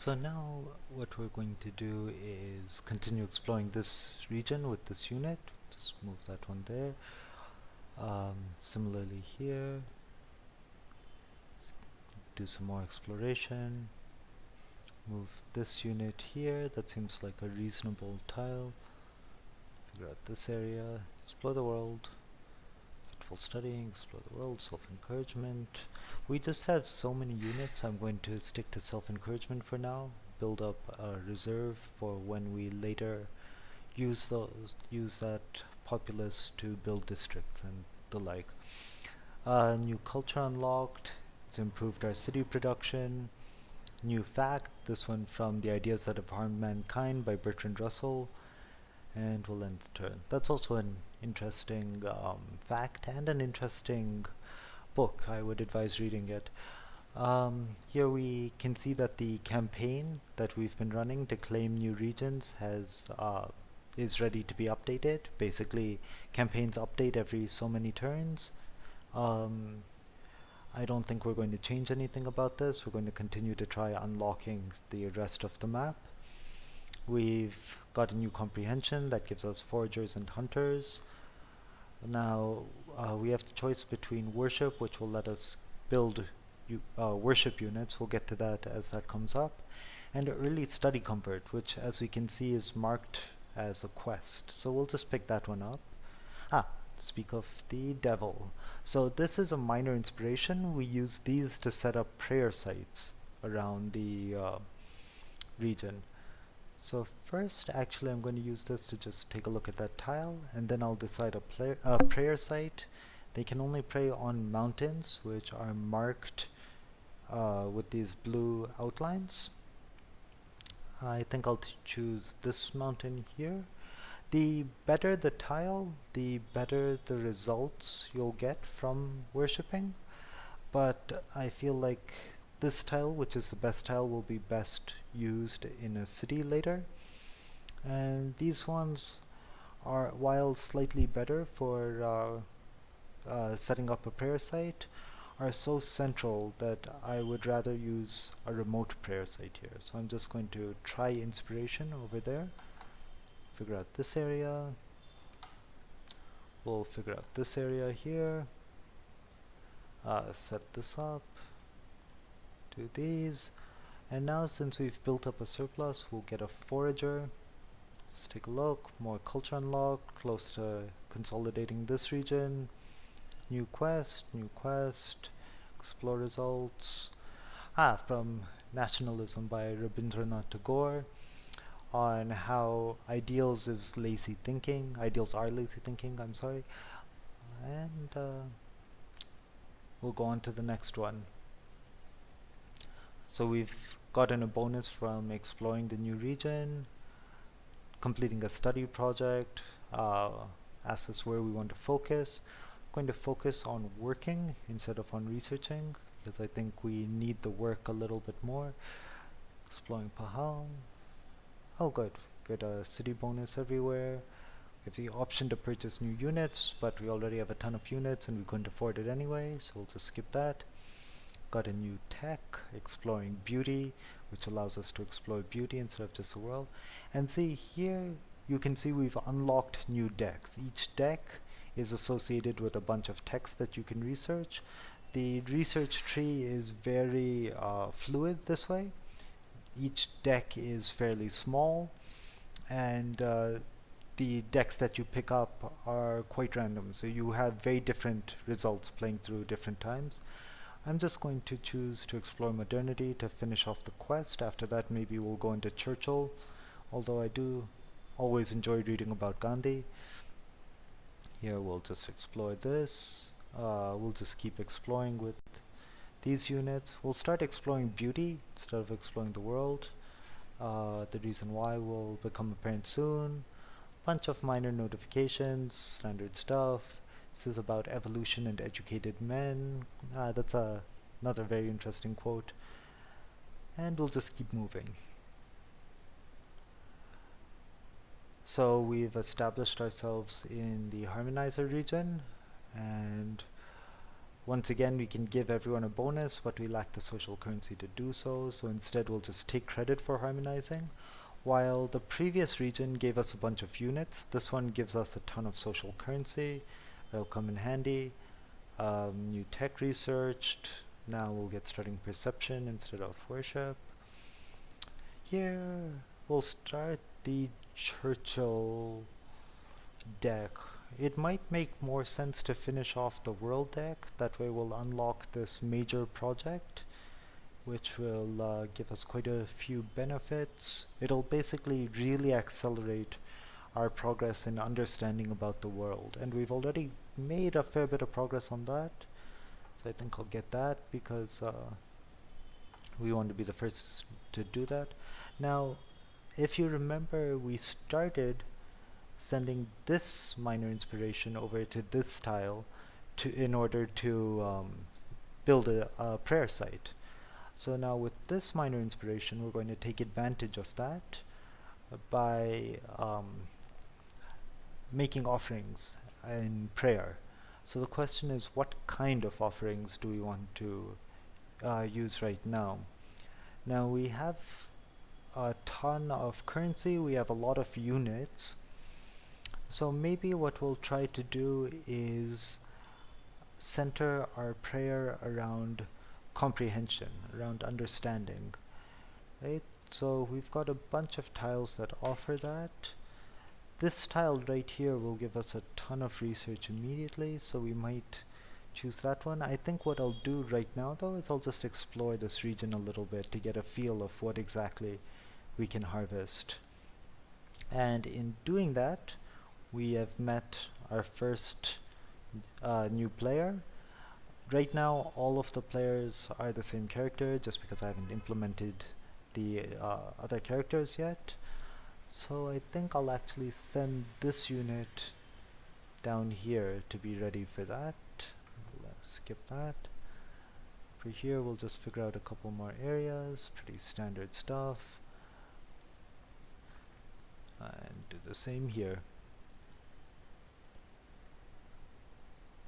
So now what we're going to do is continue exploring this region with this unit. Just move that one there. Similarly here, do some more exploration. Move this unit here. That seems like a reasonable tile. Figure out this area. Explore the world. Fitful studying. Explore the world. Self-encouragement. We just have so many units. I'm going to stick to self-encouragement for now. Build up a reserve for when we later use that populace to build districts and the like. New culture unlocked. It's improved our city production. New fact, this one from The Ideas That Have Harmed Mankind by Bertrand Russell. And we'll end the turn. That's also an interesting fact and an interesting book. I would advise reading it. Here we can see that the campaign that we've been running to claim new regions is ready to be updated. Basically, campaigns update every so many turns. Um, I don't think we're going to change anything about this. We're going to continue to try unlocking the rest of the map. We've got a new comprehension that gives us foragers and hunters. Now we have the choice between worship, which will let us build worship units. We'll get to that as that comes up. And early study comfort, which as we can see is marked as a quest. So we'll just pick that one up. Speak of the devil. So this is a minor inspiration. We use these to set up prayer sites around the region. So first, actually, I'm going to use this to just take a look at that tile, and then I'll decide a prayer site. They can only pray on mountains, which are marked with these blue outlines. I think I'll choose this mountain here. The better the tile, the better the results you'll get from worshipping. But I feel like this tile, which is the best tile, will be best used in a city later. And these ones are, while slightly better for setting up a prayer site, are so central that I would rather use a remote prayer site here. So I'm just going to try inspiration over there. Figure out this area. We'll figure out this area here. Set this up. Do these. And now since we've built up a surplus, we'll get a forager. Let's take a look. More culture unlocked. Close to consolidating this region. New quest. New quest. Explore results. From Nationalism by Rabindranath Tagore, on how ideals are lazy thinking, I'm sorry. And we'll go on to the next one. So we've gotten a bonus from exploring the new region, completing a study project, asks us where we want to focus. I'm going to focus on working instead of on researching, because I think we need the work a little bit more. Exploring Pahal. Oh good, get a city bonus everywhere. We have the option to purchase new units, but we already have a ton of units and we couldn't afford it anyway, so we'll just skip that. Got a new tech, exploring beauty, which allows us to explore beauty instead of just the world. And see here, you can see we've unlocked new decks. Each deck is associated with a bunch of text that you can research. The research tree is very fluid this way. Each deck is fairly small, and the decks that you pick up are quite random, so you have very different results playing through different times. I'm just going to choose to explore modernity to finish off the quest. After that maybe we'll go into Churchill, although I do always enjoy reading about Gandhi. Here we'll just explore this. We'll just keep exploring with these units. We'll start exploring beauty instead of exploring the world. The reason why will become apparent soon. Bunch of minor notifications, standard stuff. This is about evolution and educated men. That's another very interesting quote. And we'll just keep moving. So we've established ourselves in the harmonizer region, and Once again, we can give everyone a bonus, but we lack the social currency to do so, so instead we'll just take credit for harmonizing. While the previous region gave us a bunch of units, this one gives us a ton of social currency. That'll come in handy. New tech researched. Now we'll get starting perception instead of worship. Here we'll start the Churchill deck. It might make more sense to finish off the world deck. That way we'll unlock this major project, which will give us quite a few benefits. It'll basically really accelerate our progress in understanding about the world, and we've already made a fair bit of progress on that, so I think I'll get that because we want to be the first to do that. Now, if you remember, we started sending this minor inspiration over to this tile in order to build a prayer site. So now with this minor inspiration, we're going to take advantage of that by making offerings in prayer. So the question is, what kind of offerings do we want to use right now? Now we have a ton of currency, we have a lot of units, so maybe what we'll try to do is center our prayer around comprehension, around understanding, right? So we've got a bunch of tiles that offer that. This tile right here will give us a ton of research immediately, so we might choose that one. I think what I'll do right now though is I'll just explore this region a little bit to get a feel of what exactly we can harvest. And in doing that, we have met our first new player. Right now all of the players are the same character just because I haven't implemented the other characters yet. So I think I'll actually send this unit down here to be ready for that. Let's skip that. For here we'll just figure out a couple more areas, pretty standard stuff. And do the same here.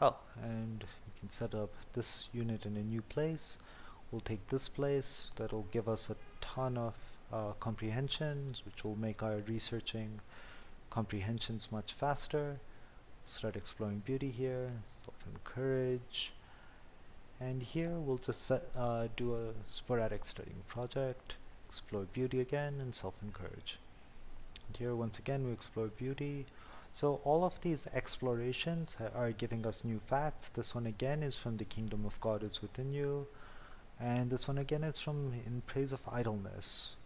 Oh, and we can set up this unit in a new place. We'll take this place, that'll give us a ton of comprehensions, which will make our researching comprehensions much faster. Start exploring beauty here, self-encourage, and here we'll just do a sporadic studying project, explore beauty again, and self-encourage. And here once again we explore beauty. So all of these explorations are giving us new facts. This one again is from the kingdom of God is within you, and this one again is from in praise of idleness.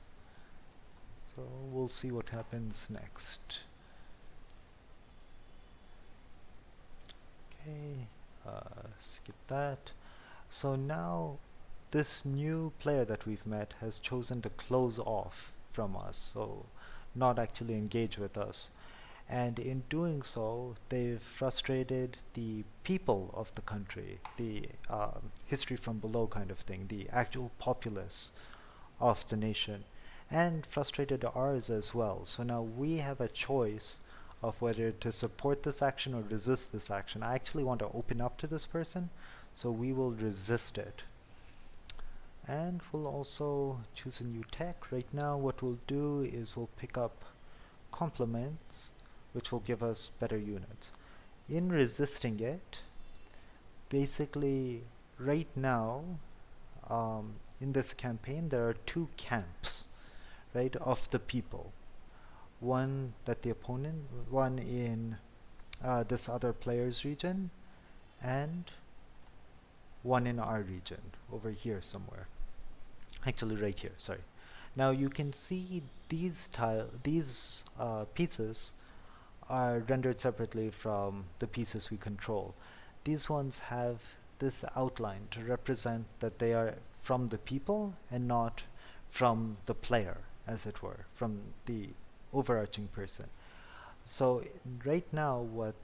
So we'll see what happens next. Okay, skip that. So now this new player that we've met has chosen to close off from us, so not actually engage with us. And in doing so, they've frustrated the people of the country, the history from below kind of thing, the actual populace of the nation, and frustrated ours as well. So now we have a choice of whether to support this action or resist this action. I actually want to open up to this person, so we will resist it. And we'll also choose a new tech. Right now what we'll do is we'll pick up compliments, which will give us better units. In resisting it, basically right now in this campaign there are two camps, right, of the people. One that the opponent, one in this other player's region, and one in our region, over here somewhere. Actually right here, sorry. Now you can see these pieces are rendered separately from the pieces we control. These ones have this outline to represent that they are from the people and not from the player, as it were, from the overarching person. So right now what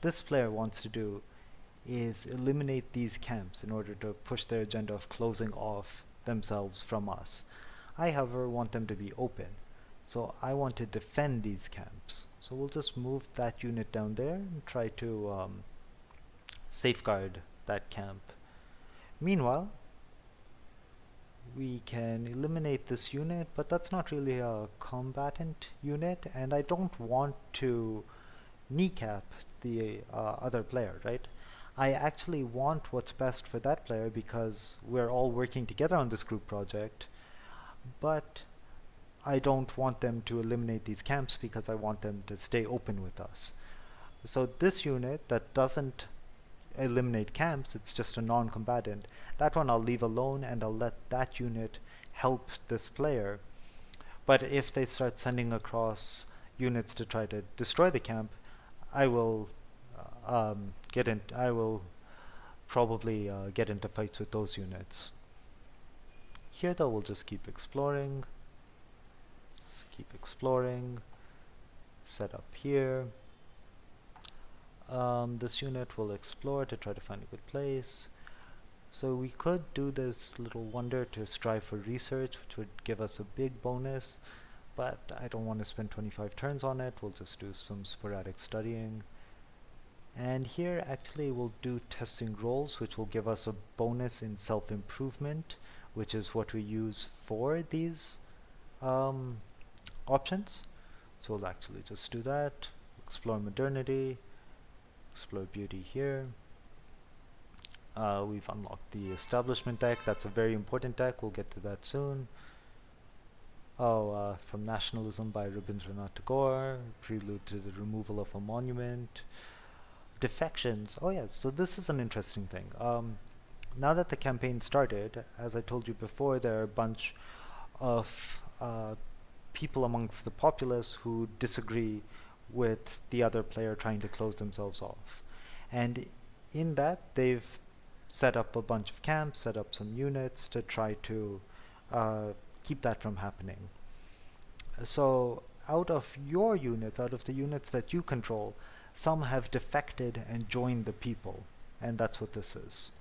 this player wants to do is eliminate these camps in order to push their agenda of closing off themselves from us. I, however, want them to be open. So I want to defend these camps. So we'll just move that unit down there and try to safeguard that camp. Meanwhile, we can eliminate this unit, but that's not really a combatant unit, and I don't want to kneecap the other player, right? I actually want what's best for that player because we're all working together on this group project, but I don't want them to eliminate these camps because I want them to stay open with us. So this unit that doesn't eliminate camps, it's just a non-combatant. That one I'll leave alone and I'll let that unit help this player. But if they start sending across units to try to destroy the camp, I will I will probably get into fights with those units. Here though, we'll just keep exploring. Just keep exploring. Set up here. This unit will explore to try to find a good place. So we could do this little wonder to strive for research, which would give us a big bonus, but I don't want to spend 25 turns on it. We'll just do some sporadic studying. And here actually we'll do testing roles, which will give us a bonus in self-improvement, which is what we use for these options. So we'll actually just do that. Explore modernity, explore beauty here. We've unlocked the establishment deck. That's a very important deck. We'll get to that soon. From Nationalism by Rabindranath Tagore, Prelude to the Removal of a Monument. Defections. Oh yes, so this is an interesting thing. Now that the campaign started, as I told you before, there are a bunch of people amongst the populace who disagree with the other player trying to close themselves off. And in that, they've set up a bunch of camps, set up some units to try to keep that from happening. So out of your units, out of the units that you control, some have defected and joined the people, and that's what this is.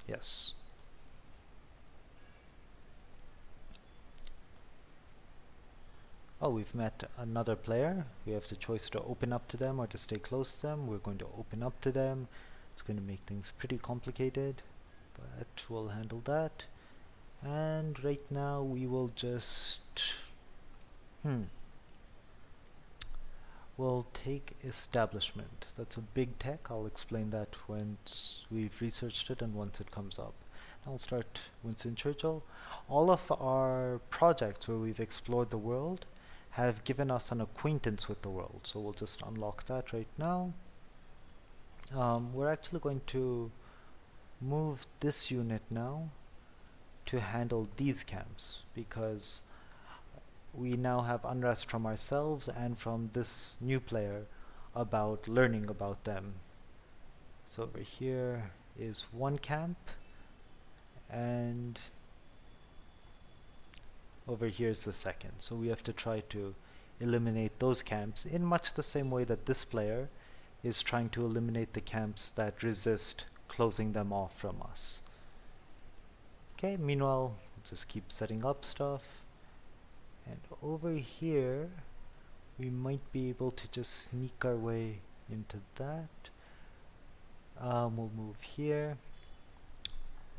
Yes. Oh, we've met another player. We have the choice to open up to them or to stay close to them. We're going to open up to them. It's going to make things pretty complicated, but we'll handle that. And right now we will just we'll take establishment. That's a big tech. I'll explain that once we've researched it and once it comes up. I'll start Winston Churchill. All of our projects where we've explored the world have given us an acquaintance with the world, so we'll just unlock that right now. We're actually going to move this unit now to handle these camps because we now have unrest from ourselves and from this new player about learning about them. So over here is one camp, and over here is the second. So we have to try to eliminate those camps in much the same way that this player is trying to eliminate the camps that resist closing them off from us. Okay, meanwhile, just keep setting up stuff. And over here, we might be able to just sneak our way into that. We'll move here.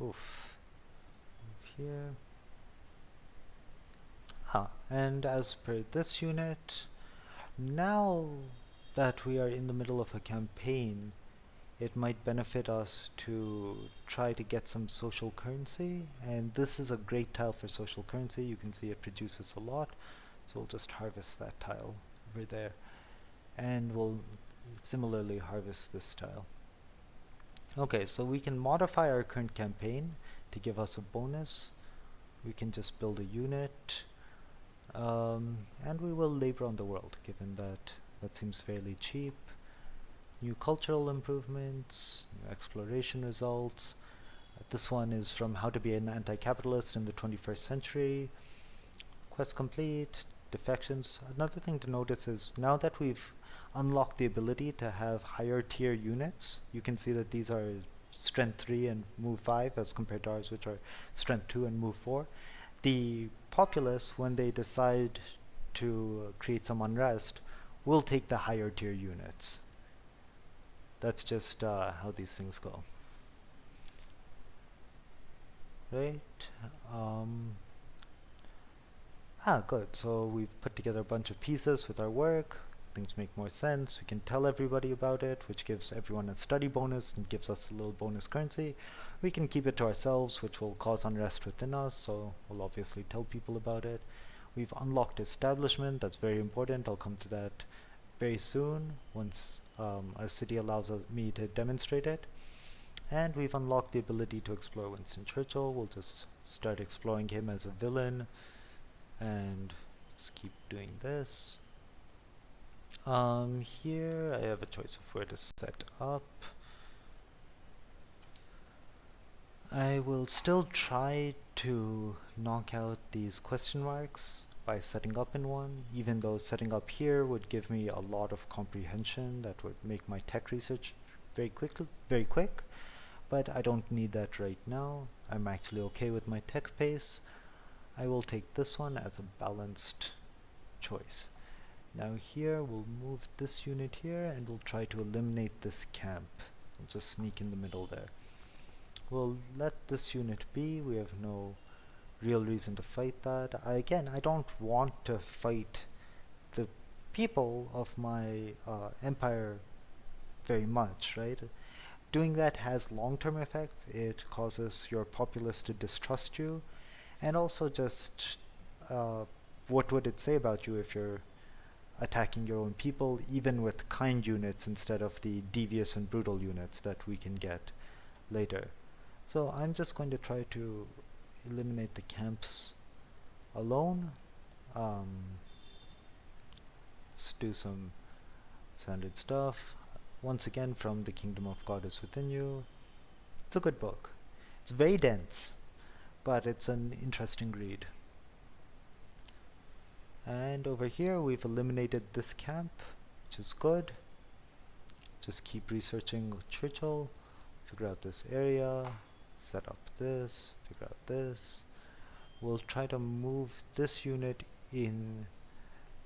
Oof. Move here. And as per this unit, now that we are in the middle of a campaign, it might benefit us to try to get some social currency, and this is a great tile for social currency. You can see it produces a lot, so we'll just harvest that tile over there, and we'll similarly harvest this tile. Okay, so we can modify our current campaign to give us a bonus. We can just build a unit, and we will labor on the world, given that that seems fairly cheap. New cultural improvements, new exploration results. This one is from How to Be an Anti-Capitalist in the 21st Century. Quest complete, defections. Another thing to notice is now that we've unlocked the ability to have higher tier units, you can see that these are strength 3 and move 5 as compared to ours, which are strength 2 and move 4. The populace, when they decide to create some unrest, will take the higher tier units. That's just how these things go. right? Um, Good. So we've put together a bunch of pieces with our work. Things make more sense. We can tell everybody about it, which gives everyone a study bonus and gives us a little bonus currency. We can keep it to ourselves, which will cause unrest within us, so we'll obviously tell people about it. We've unlocked establishment. That's very important. I'll come to that very soon once a city allows me to demonstrate it. And we've unlocked the ability to explore Winston Churchill. We'll just start exploring him as a villain and just keep doing this. Here I have a choice of where to set up. I will still try to knock out these question marks by setting up in one, even though setting up here would give me a lot of comprehension that would make my tech research very quick, but I don't need that right now. I'm actually okay with my tech pace. I will take this one as a balanced choice. Now here we'll move this unit here and we'll try to eliminate this camp. We'll just sneak in the middle there. We'll let this unit be. We have no real reason to fight that. Again, I don't want to fight the people of my empire very much, right? Doing that has long-term effects. It causes your populace to distrust you, and also just what would it say about you if you're attacking your own people, even with kind units instead of the devious and brutal units that we can get later. So I'm just going to try to eliminate the camps alone. Let's do some standard stuff. Once again, from The Kingdom of God is Within You. It's a good book. It's very dense, but it's an interesting read. And over here we've eliminated this camp, which is good. Just keep researching Churchill, figure out this area, set up this, figure out this. We'll try to move this unit in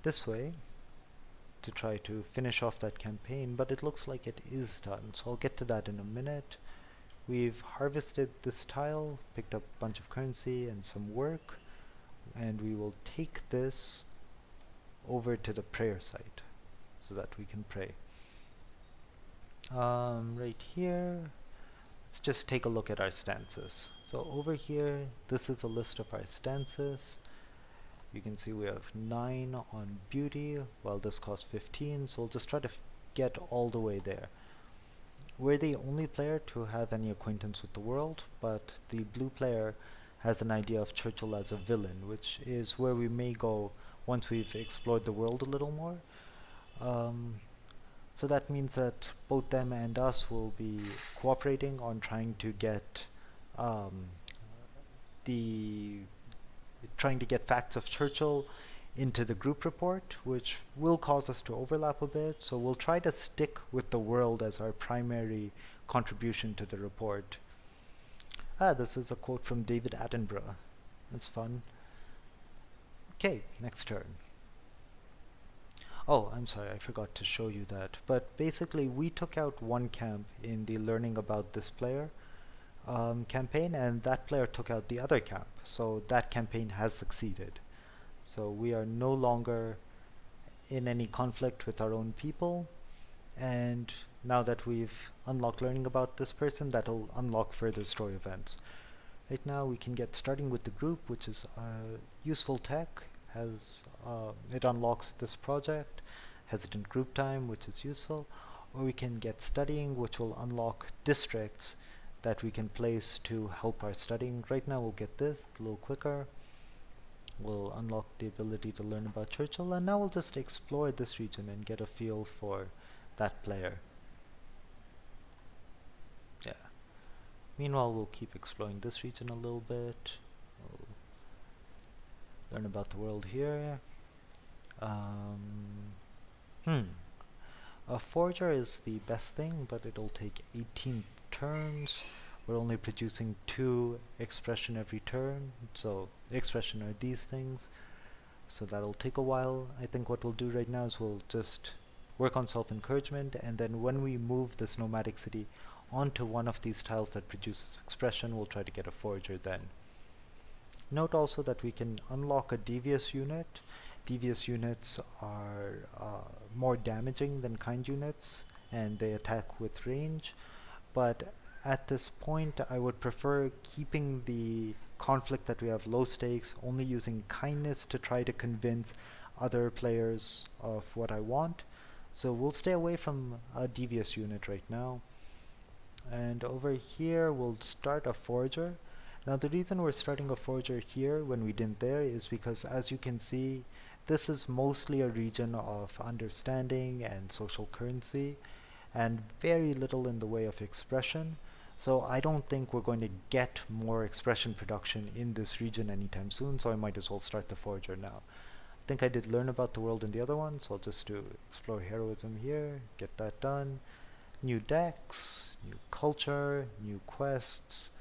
this way to try to finish off that campaign, but it looks like it is done, so I'll get to that in a minute. We've harvested this tile, picked up a bunch of currency and some work, and we will take this over to the prayer site so that we can pray. Right here, let's just take a look at our stances. So over here, this is a list of our stances. You can see we have 9 on beauty, while this costs 15, so we'll just try to get all the way there. We're the only player to have any acquaintance with the world, but the blue player has an idea of Churchill as a villain, which is where we may go once we've explored the world a little more. So that means that both them and us will be cooperating on trying to get facts of Churchill into the group report, which will cause us to overlap a bit. So we'll try to stick with the world as our primary contribution to the report. This is a quote from David Attenborough. That's fun. Okay, next turn. Oh, I'm sorry, I forgot to show you that. But basically, we took out one camp in the learning about this player campaign, and that player took out the other camp. So that campaign has succeeded. So we are no longer in any conflict with our own people. And now that we've unlocked learning about this person, that'll unlock further story events. Right now we can get starting with the group, which is useful tech. It unlocks this project, hesitant group time, which is useful, or we can get studying, which will unlock districts that we can place to help our studying. Right now we'll get this a little quicker. We'll unlock the ability to learn about Churchill, and now we'll just explore this region and get a feel for that player. Yeah. Meanwhile, we'll keep exploring this region a little bit. We'll learn about the world here. A forger is the best thing, but it'll take 18 turns. We're only producing 2 expression every turn, so expression are these things. So that'll take a while. I think what we'll do right now is we'll just work on self-encouragement, and then when we move this nomadic city onto one of these tiles that produces expression. We'll try to get a forager then. Note also that we can unlock a devious unit. Devious units are more damaging than kind units, and they attack with range, but at this point I would prefer keeping the conflict that we have low stakes, only using kindness to try to convince other players of what I want. So we'll stay away from a devious unit right now. And over here we'll start a forager. Now the reason we're starting a forager here when we didn't there is because, as you can see, this is mostly a region of understanding and social currency, and very little in the way of expression. So I don't think we're going to get more expression production in this region anytime soon, so I might as well start the forager now. I think I did learn about the world in the other one, so I'll just do explore heroism here, get that done. New decks, new culture, new quests,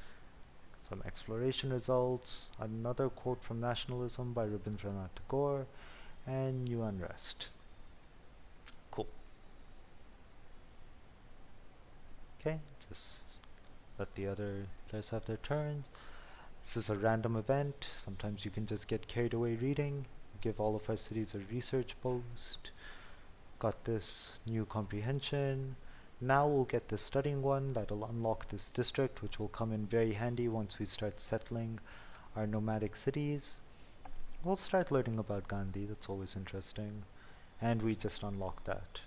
some exploration results, another quote from Nationalism by Rabindranath Tagore, and new unrest. Cool. Okay, just let the other players have their turns. This is a random event. Sometimes you can just get carried away reading. Give all of our cities a research post. Got this new comprehension. Now we'll get this studying one that'll unlock this district, which will come in very handy once we start settling our nomadic cities. We'll start learning about Gandhi, that's always interesting. And we just unlock that.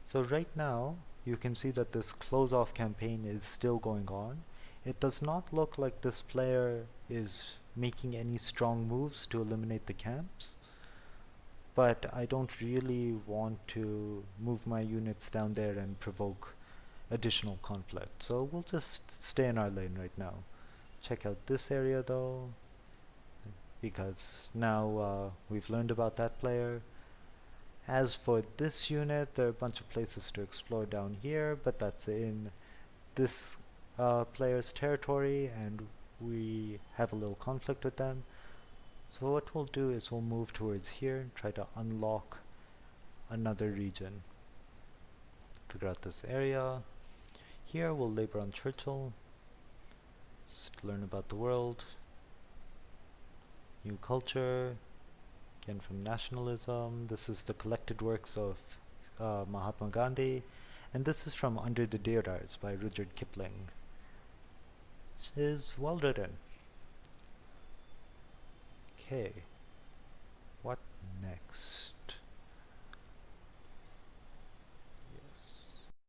So right now, you can see that this close-off campaign is still going on. It does not look like this player is making any strong moves to eliminate the camps, but I don't really want to move my units down there and provoke additional conflict. So we'll just stay in our lane right now. Check out this area though, because now we've learned about that player. As for this unit, there are a bunch of places to explore down here, but that's in this player's territory, and we have a little conflict with them. So what we'll do is we'll move towards here and try to unlock another region. Figure out this area. Here we'll labor on Churchill, just learn about the world. New culture, again from Nationalism. This is the collected works of Mahatma Gandhi, and this is from Under the Deodars by Rudyard Kipling, which is well written. Okay, what next?